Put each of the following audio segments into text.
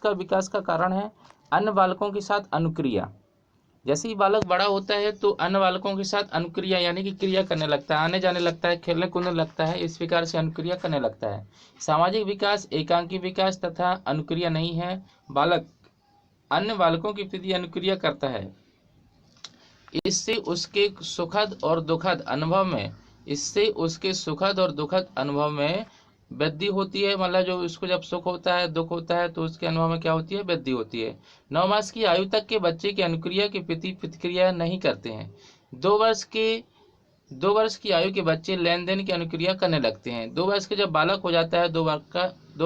इसका विकास का कारण है अन्य बालकों के साथ अनुक्रिया। जैसे ही बालक बड़ा होता है तो अन्य बालकों के साथ अनुक्रिया यानी कि क्रिया करने लगता है, आने जाने लगता है, खेलने कूदने लगता है, इस प्रकार से अनुक्रिया करने लगता है। सामाजिक विकास एकांकी विकास तथा अनुक्रिया नहीं है। बालक अन्य बालकों के प्रति अनुक्रिया करता है। इससे उसके सुखद और दुखद अनुभव में वृद्धि होती है। मतलब जो उसको जब सुख होता है, दुख होता है, तो उसके अनुभव में क्या होती है? वृद्धि होती है। 9 मास की आयु तक के बच्चे की अनुक्रिया के प्रति प्रतिक्रिया नहीं करते हैं। 2 वर्ष की आयु के बच्चे लेन देन की अनुक्रिया करने लगते हैं। 2 वर्ष के जब बालक हो जाता है 2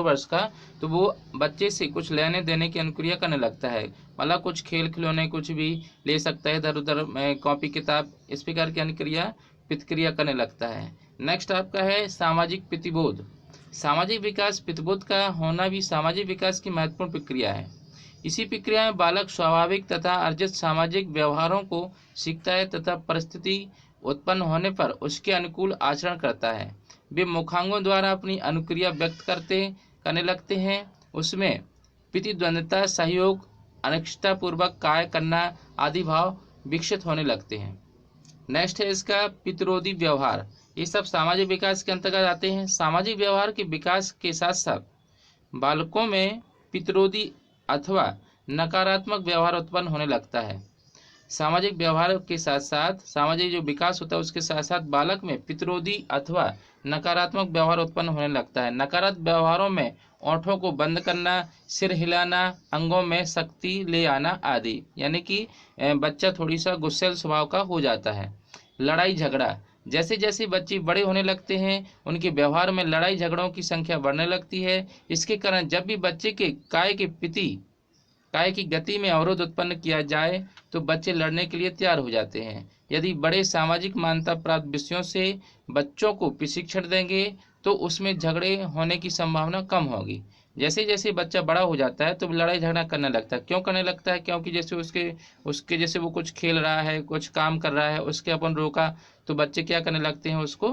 वर्ष का, तो वो बच्चे से कुछ लेने देने की अनुक्रिया करने लगता है। मतलब कुछ खेल खिलौने कुछ भी ले सकता है, इधर उधर कॉपी किताब, इस प्रकार की अनुक्रिया प्रतिक्रिया करने लगता है। नेक्स्ट आपका है सामाजिक प्रतिबोध। सामाजिक विकास प्रतिबोध का होना भी सामाजिक विकास की महत्वपूर्ण प्रक्रिया है। इसी प्रक्रिया में बालक स्वाभाविक तथा अर्जित सामाजिक व्यवहारों को सीखता है तथा परिस्थिति उत्पन्न होने पर उसके अनुकूल आचरण करता है। वे मुखांगों द्वारा अपनी अनुक्रिया व्यक्त करने लगते हैं। उसमें प्रतिद्वंद्विता, सहयोग, अनिश्चिततापूर्वक कार्य करना आदि भाव विकसित होने लगते हैं। नेक्स्ट है इसका पितरोधी व्यवहार। ये सब सामाजिक विकास के अंतर्गत आते हैं। सामाजिक व्यवहार के विकास के साथ साथ बालकों में पितरोधी अथवा नकारात्मक व्यवहार उत्पन्न होने लगता है। सामाजिक व्यवहार के साथ साथ सामाजिक जो विकास होता है उसके साथ साथ बालक में पितरोधी अथवा नकारात्मक व्यवहार उत्पन्न होने लगता है। नकारात्मक व्यवहारों में ओंठों को बंद करना, सिर हिलाना, अंगों में शक्ति ले आना आदि, यानी कि बच्चा थोड़ी सा गुस्सैल स्वभाव का हो जाता है। लड़ाई झगड़ा। जैसे जैसे बच्चे बड़े होने लगते हैं उनके व्यवहार में लड़ाई झगड़ों की संख्या बढ़ने लगती है। इसके कारण जब भी बच्चे के काय की गति में अवरोध उत्पन्न किया जाए तो बच्चे लड़ने के लिए तैयार हो जाते हैं। यदि बड़े सामाजिक मान्यता प्राप्त विषयों से बच्चों को प्रशिक्षण देंगे तो उसमें झगड़े होने की संभावना कम होगी। जैसे जैसे बच्चा बड़ा हो जाता है तो लड़ाई झगड़ा करने लगता है। क्यों करने लगता है? क्योंकि जैसे उसके जैसे वो कुछ खेल रहा है, कुछ काम कर रहा है, उसके अपन रोका तो बच्चे क्या करने लगते हैं, उसको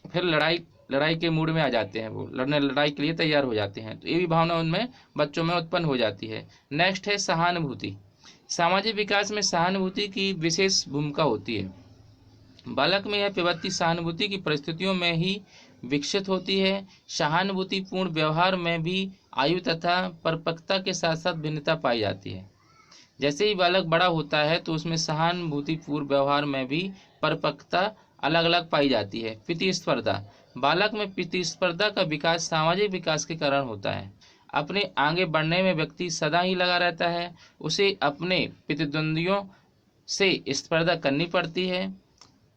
फिर लड़ाई के मूड में आ जाते हैं, वो लड़ाई के लिए तैयार हो जाते हैं। तो ये भी भावना उनमें बच्चों में उत्पन्न हो जाती है। नेक्स्ट है सहानुभूति। सामाजिक विकास में सहानुभूति की विशेष भूमिका होती है। बालक में यह प्रवृत्ति सहानुभूति की परिस्थितियों में ही विकसित होती है। सहानुभूतिपूर्ण व्यवहार में भी आयु तथा परिपक्वता के साथ साथ भिन्नता पाई जाती है। जैसे ही बालक बड़ा होता है तो उसमें सहानुभूतिपूर्ण व्यवहार में भी परिपक्वता अलग अलग पाई जाती है। प्रतिस्पर्धा। बालक में प्रतिस्पर्धा का विकास सामाजिक विकास के कारण होता है। अपने आगे बढ़ने में व्यक्ति सदा ही लगा रहता है। उसे अपने प्रतिद्वंदियों से स्पर्धा करनी पड़ती है।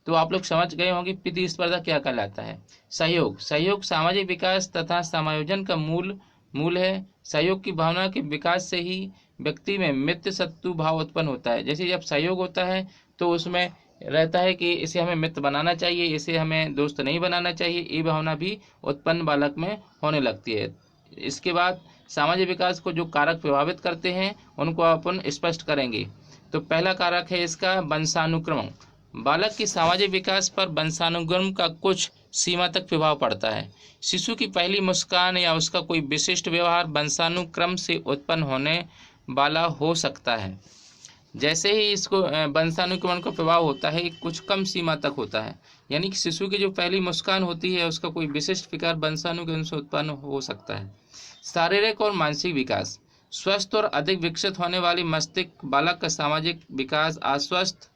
तो आप लोग समझ गए होंगे प्रतिस्पर्धा क्या कहलाता है। सहयोग सामाजिक विकास तथा समायोजन का मूल है। सहयोग की भावना के विकास से ही व्यक्ति में मित्र शत्रु भाव उत्पन्न होता है। जैसे जब सहयोग होता है तो उसमें रहता है कि इसे हमें मित्र बनाना चाहिए, इसे हमें दोस्त नहीं बनाना चाहिए, ये भावना भी उत्पन्न बालक में होने लगती है। इसके बाद सामाजिक विकास को जो कारक प्रभावित करते हैं उनको अपन स्पष्ट करेंगे। तो पहला कारक है इसका वंशानुक्रम। बालक की सामाजिक विकास पर वंशानुक्रम का कुछ सीमा तक प्रभाव पड़ता है। शिशु की पहली मुस्कान या उसका कोई विशिष्ट व्यवहार वंशानुक्रम से उत्पन्न होने वाला हो सकता है। जैसे ही इसको वंशानुक्रमण का प्रभाव होता है कुछ कम सीमा तक होता है, यानी कि शिशु की जो पहली मुस्कान होती है उसका कोई विशिष्ट प्रकार वंशानुक्रम से उत्पन्न हो सकता है। शारीरिक और मानसिक विकास। स्वस्थ और अधिक विकसित होने वाली मस्तिष्क बालक का सामाजिक विकास अस्वस्थ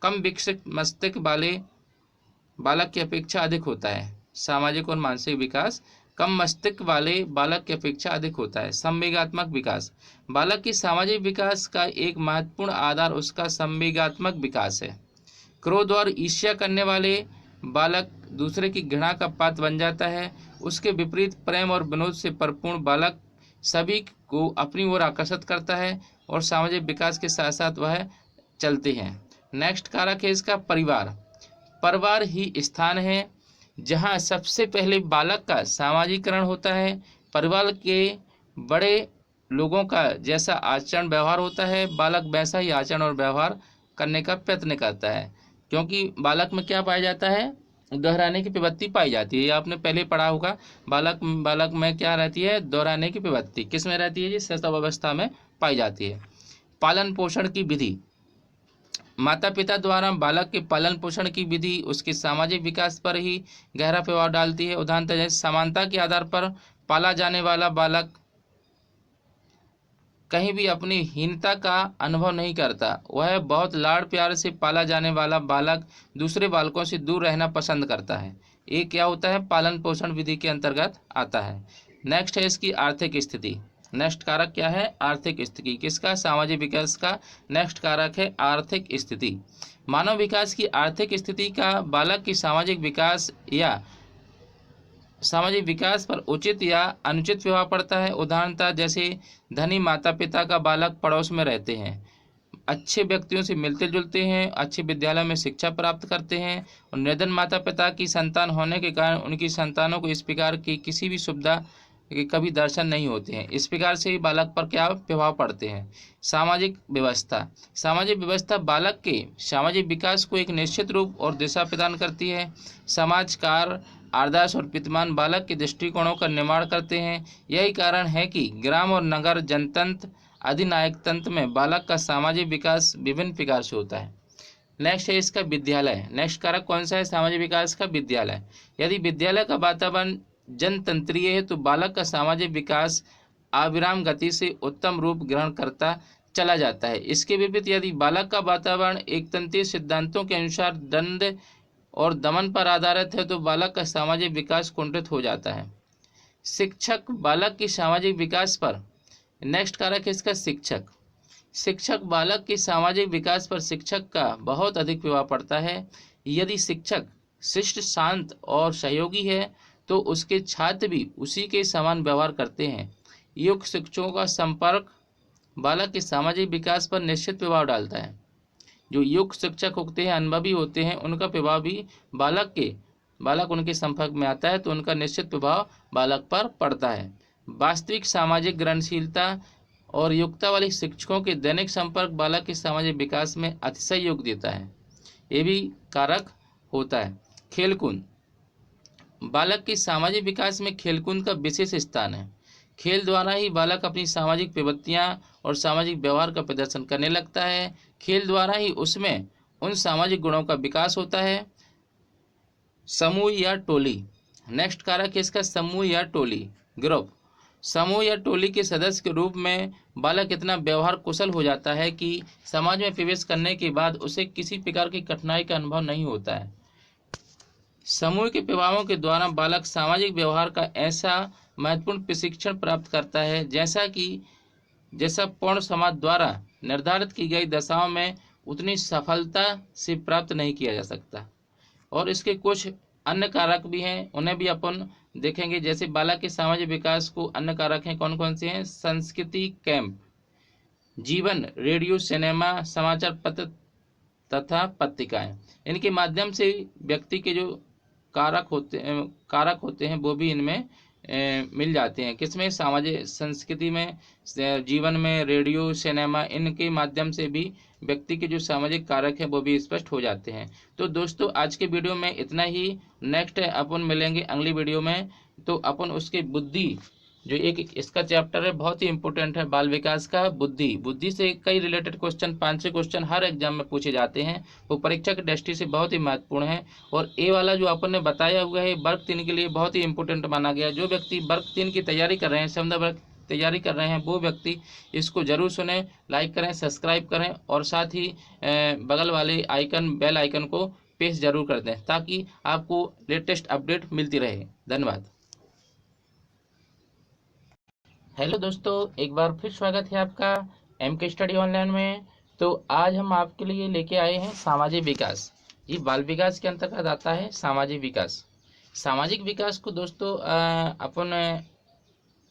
कम विकसित मस्तिष्क वाले बालक की अपेक्षा अधिक होता है। सामाजिक और मानसिक विकास कम मस्तिष्क वाले बालक की अपेक्षा अधिक होता है। संवेगात्मक विकास। बालक की सामाजिक विकास का एक महत्वपूर्ण आधार उसका संवेगात्मक विकास है। क्रोध और ईर्ष्या करने वाले बालक दूसरे की घृणा का पात्र बन जाता है। उसके विपरीत प्रेम और विनोद से परिपूर्ण बालक सभी को अपनी ओर आकर्षित करता है और सामाजिक विकास के साथ साथ वह चलते हैं। नेक्स्ट कारक है इसका परिवार। परिवार ही स्थान है जहाँ सबसे पहले बालक का सामाजिकरण होता है। परिवार के बड़े लोगों का जैसा आचरण व्यवहार होता है बालक वैसा ही आचरण और व्यवहार करने का प्रयत्न करता है, क्योंकि बालक में क्या पाया जाता है, दोहराने की प्रवृत्ति पाई जाती है। ये आपने पहले पढ़ा होगा, बालक बालक में क्या रहती है, दोहराने की प्रवृत्ति किस में रहती है जी, शैशव अवस्था में पाई जाती है। पालन पोषण की विधि, माता पिता द्वारा बालक के पालन पोषण की विधि उसके सामाजिक विकास पर ही गहरा प्रभाव डालती है। उदाहरणतः जैसे समानता के आधार पर पाला जाने वाला बालक कहीं भी अपनी हीनता का अनुभव नहीं करता। वह बहुत लाड़ प्यार से पाला जाने वाला बालक दूसरे बालकों से दूर रहना पसंद करता है। ये क्या होता है, पालन पोषण विधि के अंतर्गत आता है। नेक्स्ट है इसकी आर्थिक स्थिति। नेक्स्ट कारक क्या है, आर्थिक स्थिति। किसका, सामाजिक विकास का। नेक्स्ट कारक है आर्थिक स्थिति। मानव विकास की आर्थिक स्थिति का बालक की सामाजिक विकास पर उचित या अनुचित प्रभाव पड़ता है। उदाहरणतः जैसे धनी माता पिता का बालक पड़ोस में रहते हैं, अच्छे व्यक्तियों से मिलते जुलते हैं, अच्छे विद्यालय में शिक्षा प्राप्त करते हैं, और निर्धन माता पिता की संतान होने के कारण उनकी संतानों को इस प्रकार की किसी भी सुविधा के कभी दर्शन नहीं होते हैं। इस प्रकार से ही बालक पर क्या प्रभाव पड़ते हैं। सामाजिक व्यवस्था। सामाजिक व्यवस्था बालक के सामाजिक विकास को एक निश्चित रूप और दिशा प्रदान करती है। समाज कार्य आदर्श और विद्यमान बालक के दृष्टिकोणों का निर्माण करते हैं। यही कारण है कि ग्राम और नगर जनतंत्र अधिनायक तंत्र में बालक का सामाजिक विकास विभिन्न प्रकार से होता है। नेक्स्ट है इसका विद्यालय। नेक्स्ट कारक कौन सा है, सामाजिक विकास का विद्यालय। यदि विद्यालय का वातावरण जनतंत्रीय है तो बालक का सामाजिक विकास अविराम गति से उत्तम रूप ग्रहण करता चला जाता है। इसके विपरीत यदि बालक का वातावरण एक तंत्रीय सिद्धांतों के अनुसार दंड और दमन पर आधारित है तो बालक का सामाजिक विकास कुंठित हो जाता है। शिक्षक बालक की सामाजिक विकास पर। नेक्स्ट कारक है इसका शिक्षक। शिक्षक बालक के सामाजिक विकास पर शिक्षक का बहुत अधिक प्रभाव पड़ता है। यदि शिक्षक शिष्ट शांत और सहयोगी है तो उसके छात्र भी उसी के समान व्यवहार करते हैं। योग्य शिक्षकों का संपर्क बालक के सामाजिक विकास पर निश्चित प्रभाव डालता है। जो योग्य शिक्षक होते हैं, अनुभवी होते हैं, उनका प्रभाव भी बालक उनके संपर्क में आता है तो उनका निश्चित प्रभाव बालक पर पड़ता है। वास्तविक सामाजिक ग्रहणशीलता और योग्यता वाले शिक्षकों के दैनिक संपर्क बालक के सामाजिक विकास में अतिशय योग देता है। ये भी कारक होता है। खेलकूद। बालक के सामाजिक विकास में खेलकूद का विशेष स्थान है। खेल द्वारा ही बालक अपनी सामाजिक प्रवृत्तियां और सामाजिक व्यवहार का प्रदर्शन करने लगता है। खेल द्वारा ही उसमें उन सामाजिक गुणों का विकास होता है। समूह या टोली। नेक्स्ट कारक है इसका समूह या टोली, ग्रुप। समूह या टोली के सदस्य के रूप में बालक इतना व्यवहार कुशल हो जाता है कि समाज में प्रवेश करने के बाद उसे किसी प्रकार की कठिनाई का अनुभव नहीं होता है। समूह के प्रभावों के द्वारा बालक सामाजिक व्यवहार का ऐसा महत्वपूर्ण प्रशिक्षण प्राप्त करता है जैसा पूर्ण समाज द्वारा निर्धारित की गई दशाओं में उतनी सफलता से प्राप्त नहीं किया जा सकता। और इसके कुछ अन्य कारक भी हैं, उन्हें भी अपन देखेंगे। जैसे बालक के सामाजिक विकास को अन्य कारक हैं, कौन कौन से हैं। संस्कृति कैंप, जीवन, रेडियो, सिनेमा, समाचार पत्र तथा पत्रिकाएं। इनके माध्यम से व्यक्ति के जो कारक होते हैं वो भी इनमें मिल जाते हैं। किसमें, सामाजिक संस्कृति में, जीवन में, रेडियो, सिनेमा, इनके माध्यम से भी व्यक्ति के जो सामाजिक कारक हैं वो भी स्पष्ट हो जाते हैं। तो दोस्तों आज के वीडियो में इतना ही। नेक्स्ट अपन मिलेंगे अगली वीडियो में, तो अपन उसके बुद्धि जो एक इसका चैप्टर है बहुत ही इंपॉर्टेंट है, बाल विकास का बुद्धि से कई रिलेटेड क्वेश्चन, 5-6 क्वेश्चन हर एग्जाम में पूछे जाते हैं। वो परीक्षा की दृष्टि से बहुत ही महत्वपूर्ण है। और ए वाला जो अपन ने बताया हुआ है वर्ग 3 के लिए बहुत ही इंपॉर्टेंट माना गया। जो व्यक्ति वर्ग 3 की तैयारी कर रहे हैं, समझा वर्ग तैयारी कर रहे हैं, वो व्यक्ति इसको जरूर सुने, लाइक करें, सब्सक्राइब करें और साथ ही बगल वाले बेल आइकन को प्रेस जरूर कर दें ताकि आपको लेटेस्ट अपडेट मिलती रहे। धन्यवाद। हेलो दोस्तों, एक बार फिर स्वागत है आपका MK स्टडी ऑनलाइन में। तो आज हम आपके लिए लेके आए हैं सामाजिक विकास। ये बाल विकास के अंतर्गत आता है सामाजिक विकास। सामाजिक विकास को दोस्तों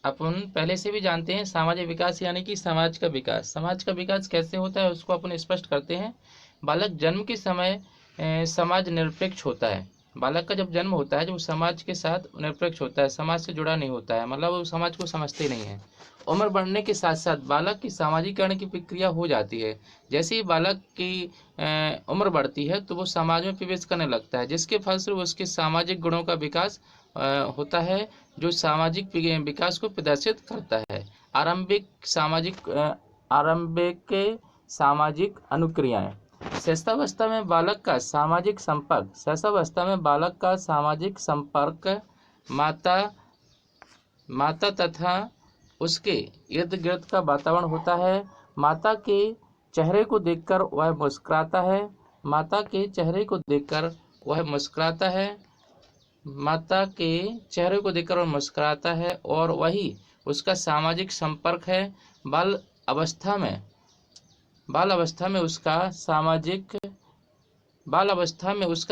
अपन पहले से भी जानते हैं। सामाजिक विकास यानी कि समाज का विकास। समाज का विकास कैसे होता है उसको अपन स्पष्ट करते हैं। बालक जन्म के समय समाज निरपेक्ष होता है। बालक का जब जन्म होता है, जब वो समाज के साथ निरपेक्ष होता है, समाज से जुड़ा नहीं होता है, मतलब वो समाज को समझते नहीं है। उम्र बढ़ने के साथ साथ बालक की सामाजिकरण की प्रक्रिया हो जाती है। जैसे ही बालक की उम्र बढ़ती है तो वो समाज में प्रवेश करने लगता है, जिसके फलस्वरूप उसके सामाजिक गुणों का विकास होता है, जो सामाजिक विकास को प्रदर्शित करता है। आरंभिक सामाजिक अनुक्रियाएं। शैशवावस्था में बालक का सामाजिक संपर्क माता माता तथा उसके इर्द गिर्द का वातावरण होता है। माता के चेहरे को देखकर वह मुस्कुराता है। माता के चेहरे को देखकर वह मुस्कुराता है। माता के चेहरे को देखकर वह मुस्कुराता है और वही उसका सामाजिक संपर्क है। बाल अवस्था में बाल अवस्था में उसका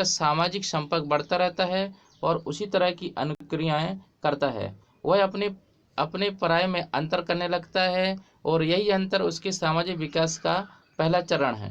सामाजिक संपर्क बढ़ता रहता है और उसी तरह की अनुक्रियाएं करता है। वह अपने पराये में अंतर करने लगता है और यही अंतर उसके सामाजिक विकास का पहला चरण है।